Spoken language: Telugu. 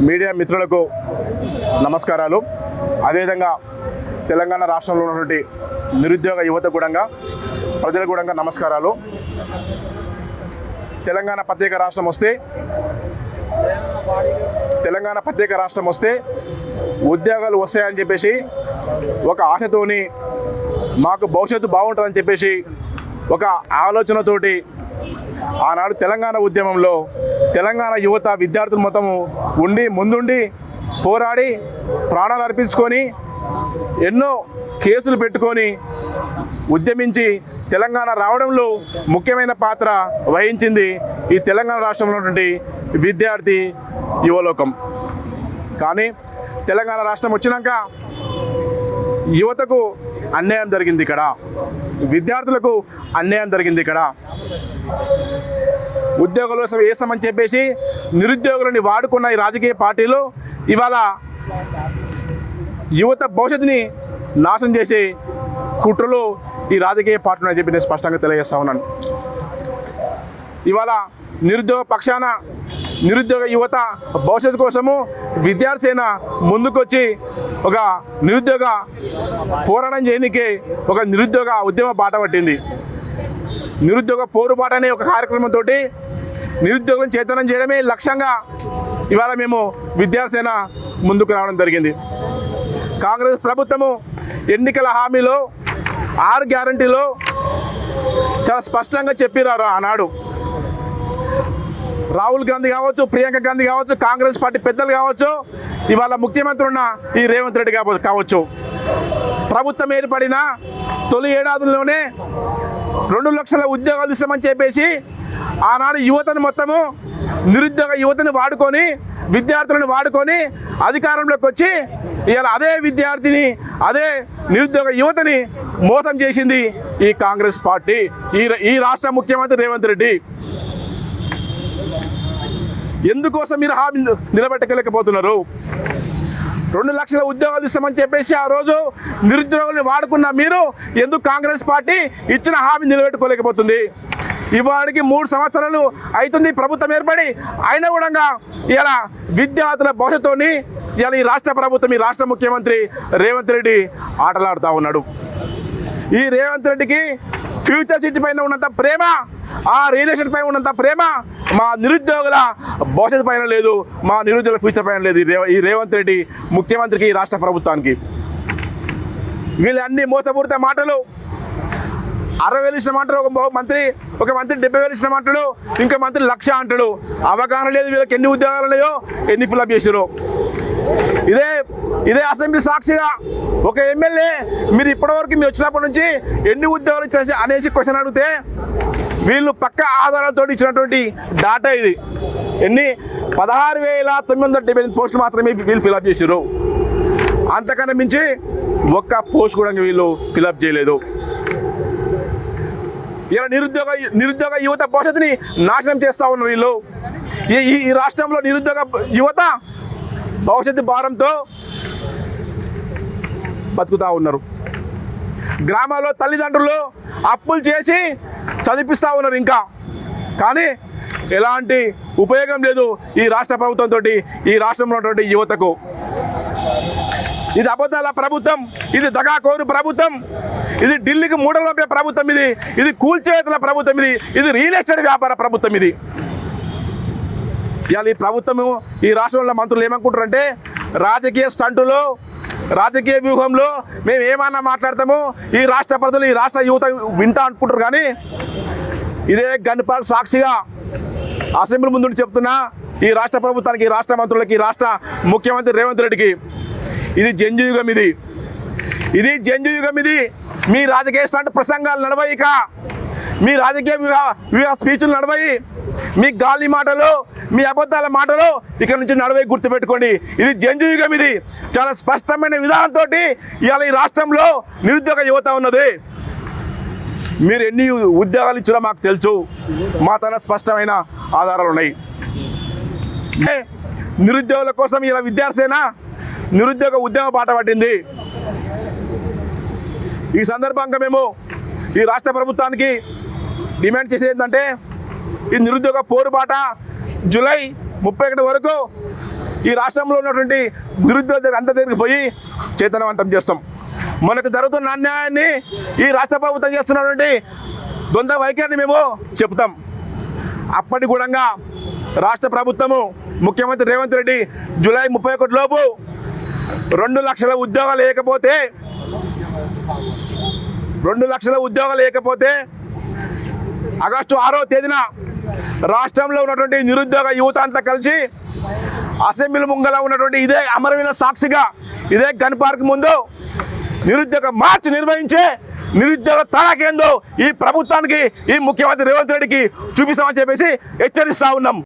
మీడియా మిత్రులకు నమస్కారాలు. అదేవిధంగా తెలంగాణ రాష్ట్రంలో ఉన్నటువంటి నిరుద్యోగ యువత కూడా ప్రజలకు కూడా నమస్కారాలు. తెలంగాణ ప్రత్యేక రాష్ట్రం వస్తే ఉద్యోగాలు వస్తాయని చెప్పేసి ఒక ఆశతోని మాకు భవిష్యత్తు బాగుంటుందని చెప్పేసి ఒక ఆలోచనతోటి ఆనాడు తెలంగాణ ఉద్యమంలో తెలంగాణ యువత విద్యార్థులు మొత్తము ముందుండి పోరాడి ప్రాణాలు అర్పించుకొని ఎన్నో కేసులు పెట్టుకొని ఉద్యమించి తెలంగాణ రావడంలో ముఖ్యమైన పాత్ర వహించింది ఈ తెలంగాణ రాష్ట్రంలో ఉన్నటువంటి విద్యార్థి యువలోకం. కానీ తెలంగాణ రాష్ట్రం వచ్చినాక యువతకు అన్యాయం జరిగింది, ఇక్కడ విద్యార్థులకు అన్యాయం జరిగింది. ఇక్కడ ఉద్యోగుల కోసం వేసామని చెప్పేసి నిరుద్యోగులని వాడుకున్న ఈ రాజకీయ పార్టీలు ఇవాళ యువత భవిష్యత్తుని నాశనం చేసే కుట్రలు ఈ రాజకీయ పార్టీలు అని చెప్పి నేను స్పష్టంగా తెలియజేస్తా ఉన్నాను. ఇవాళ నిరుద్యోగ పక్షాన నిరుద్యోగ యువత భవిష్యత్తు కోసము విద్యార్థి సేన ముందుకొచ్చి ఒక నిరుద్యోగ పోరాటం చేయడానికి ఒక నిరుద్యోగ ఉద్యమ బాట పట్టింది. నిరుద్యోగ పోరుబాట అనే ఒక కార్యక్రమంతో నిరుద్యోగులను చైతన్యం చేయడమే లక్ష్యంగా ఇవాళ మేము విద్యార్థి సేన ముందుకు రావడం జరిగింది. కాంగ్రెస్ ప్రభుత్వము ఎన్నికల హామీలో 6 గ్యారంటీలో చాలా స్పష్టంగా చెప్పిరారు. ఆనాడు రాహుల్ గాంధీ కావచ్చు, ప్రియాంక గాంధీ కావచ్చు, కాంగ్రెస్ పార్టీ పెద్దలు కావచ్చు, ఇవాళ ముఖ్యమంత్రి ఉన్న ఈ రేవంత్ రెడ్డి కావచ్చు, ప్రభుత్వం ఏర్పడిన తొలి ఏడాదిలోనే 2 లక్షల ఉద్యోగాలు ఇస్తామని చెప్పేసి ఆనాడు యువతను మొత్తము నిరుద్యోగ యువతని వాడుకొని విద్యార్థులను వాడుకొని అధికారంలోకి వచ్చి ఇవాళ అదే విద్యార్థిని అదే నిరుద్యోగ యువతని మోసం చేసింది ఈ కాంగ్రెస్ పార్టీ, ఈ రాష్ట్ర ముఖ్యమంత్రి రేవంత్ రెడ్డి. ఎందుకోసం మీరు హామీ నిలబెట్టలేకపోతున్నారు? 2 లక్షల ఉద్యోగాలు ఇస్తామని చెప్పేసి ఆ రోజు నిరుద్యోగులను వాడుకున్న మీరు ఎందుకు కాంగ్రెస్ పార్టీ ఇచ్చిన హామీ నిలబెట్టుకోలేకపోతుంది? ఇవాడికి 3 సంవత్సరాలు అవుతుంది ప్రభుత్వం ఏర్పడి, అయినా కూడా ఇలా విద్యార్థుల భవిష్యత్తుని ఇలా ఈ రాష్ట్ర ప్రభుత్వం ఈ రాష్ట్ర ముఖ్యమంత్రి రేవంత్ రెడ్డి ఆటలాడుతూ ఉన్నాడు. ఈ రేవంత్ రెడ్డికి ఫ్యూచర్ సిటీ పైన ఉన్నంత ప్రేమ, ఆ రియల్ ఎస్టేట్ పైన ఉన్నంత ప్రేమ మా నిరుద్యోగుల భవిష్యత్తు పైన లేదు, మా నిరుద్యోగుల ఫ్యూచర్ పైన లేదు. ఈ రేవంత్ రెడ్డి ముఖ్యమంత్రికి ఈ రాష్ట్ర ప్రభుత్వానికి వీళ్ళు అన్ని మోసపూరిత మాటలు. 60,000 ఇచ్చిన మాటలు ఒక మంత్రి 70,000 ఇచ్చిన మాటలు, ఇంకో మంత్రి 1,00,000 అంటాడు. అవగాహన లేదు వీళ్ళకి ఎన్ని ఉద్యోగాలు ఉన్నాయో, ఎన్ని ఫిల్అప్ చేసారో. ఇదే అసెంబ్లీ సాక్షిగా ఒక ఎమ్మెల్యే మీరు ఇప్పటివరకు మీరు వచ్చినప్పటి నుంచి ఎన్ని ఉద్యోగాలు ఇచ్చేసి అనేసి క్వశ్చన్ అడిగితే వీళ్ళు పక్క ఆధారాలతో ఇచ్చినటువంటి డాటా ఇది. ఎన్ని 16,978 పోస్టులు మాత్రమే వీళ్ళు ఫిల్అప్ చేసారు. అంతకన్నా మించి ఒక్క పోస్ట్ కూడా వీళ్ళు ఫిల్అప్ చేయలేదు. ఇలా నిరుద్యోగ యువత భవిష్యత్తుని నాశనం చేస్తూ ఉన్నారు వీళ్ళు. ఈ రాష్ట్రంలో నిరుద్యోగ యువత భవిష్యత్తు భారంతో బతుకుతూ ఉన్నారు. గ్రామాల్లో తల్లిదండ్రులు అప్పులు చేసి చదివిస్తూ ఉన్నారు ఇంకా, కానీ ఎలాంటి ఉపయోగం లేదు ఈ రాష్ట్ర ప్రభుత్వంతో ఈ రాష్ట్రంలో ఉన్నటువంటి యువతకు. ఇది అబద్ధాల ప్రభుత్వం, ఇది దగాకోరు ప్రభుత్వం, ఇది ఢిల్లీకి మూడలు పంపే ప్రభుత్వం, ఇది కూల్చేతల ప్రభుత్వం, ఇది రియల్ ఎస్టేట్ వ్యాపార ప్రభుత్వం. ఇది ఇవాళ ఈ ప్రభుత్వము ఈ రాష్ట్రంలో మంత్రులు ఏమనుకుంటారంటే రాజకీయ స్టంటులో రాజకీయ వ్యూహంలో మేము ఏమన్నా మాట్లాడతాము, ఈ రాష్ట్ర ప్రజలు ఈ రాష్ట్ర యువత వింటా అనుకుంటారు. కానీ ఇదే గన్పాల్ సాక్షిగా అసెంబ్లీ ముందు చెప్తున్నా ఈ రాష్ట్ర ప్రభుత్వానికి, ఈ రాష్ట్ర మంత్రులకి, ఈ రాష్ట్ర ముఖ్యమంత్రి రేవంత్ రెడ్డికి ఇది జంజుయుగం. ఇది జంజుయుగం. మీ రాజకీయ స్టంట్ ప్రసంగాలు నడవయిక, మీ రాజకీయ వ్యూహ స్పీచ్లు నడవయి, మీ గాలి మాటలు, మీ అబద్ధాల మాటలు ఇక్కడ నుంచి నడవై గుర్తుపెట్టుకోండి. ఇది జంజుయుగం. ఇది చాలా స్పష్టమైన విధానంతో ఇవాళ ఈ రాష్ట్రంలో నిరుద్యోగ యువత ఉన్నది. మీరు ఎన్ని ఉద్యోగాలు ఇచ్చారో మాకు తెలుసు, మా తన స్పష్టమైన ఆధారాలు ఉన్నాయి. నిరుద్యోగుల కోసం ఇలా విద్యార్థి సేన నిరుద్యోగ ఉద్యమ బాట పట్టింది. ఈ సందర్భంగా మేము ఈ రాష్ట్ర ప్రభుత్వానికి డిమాండ్ చేసేది ఏంటంటే ఈ నిరుద్యోగ పోరుబాట జూలై 31 వరకు ఈ రాష్ట్రంలో ఉన్నటువంటి నిరుద్యోగులకు అంత దగ్గరికి పోయి చైతన్యవంతం చేస్తాం. మనకు జరుగుతున్న అన్యాయాన్ని ఈ రాష్ట్ర ప్రభుత్వం చేస్తున్నటువంటి ద్వంద్వ వైఖరిని మేము చెప్తాం. అప్పటి కూడా రాష్ట్ర ప్రభుత్వము ముఖ్యమంత్రి రేవంత్ రెడ్డి జూలై 31 లోపు 2 లక్షల ఉద్యోగాలు లేకపోతే ఆగస్టు 6వ తేదీన రాష్ట్రంలో ఉన్నటువంటి నిరుద్యోగ యువత అంతా కలిసి అసెంబ్లీ ముంగల ఉన్నటువంటి ఇదే అమరవీరుల సాక్షిగా ఇదే గన్ పార్క్ ముందు నిరుద్యోగ మార్చ్ నిర్వహించే నిరుద్యోగ తడాకేందో ఈ ప్రభుత్వానికి ఈ ముఖ్యమంత్రి రేవంత్ రెడ్డికి చూపిస్తామని చెప్పేసి హెచ్చరిస్తా ఉన్నాం.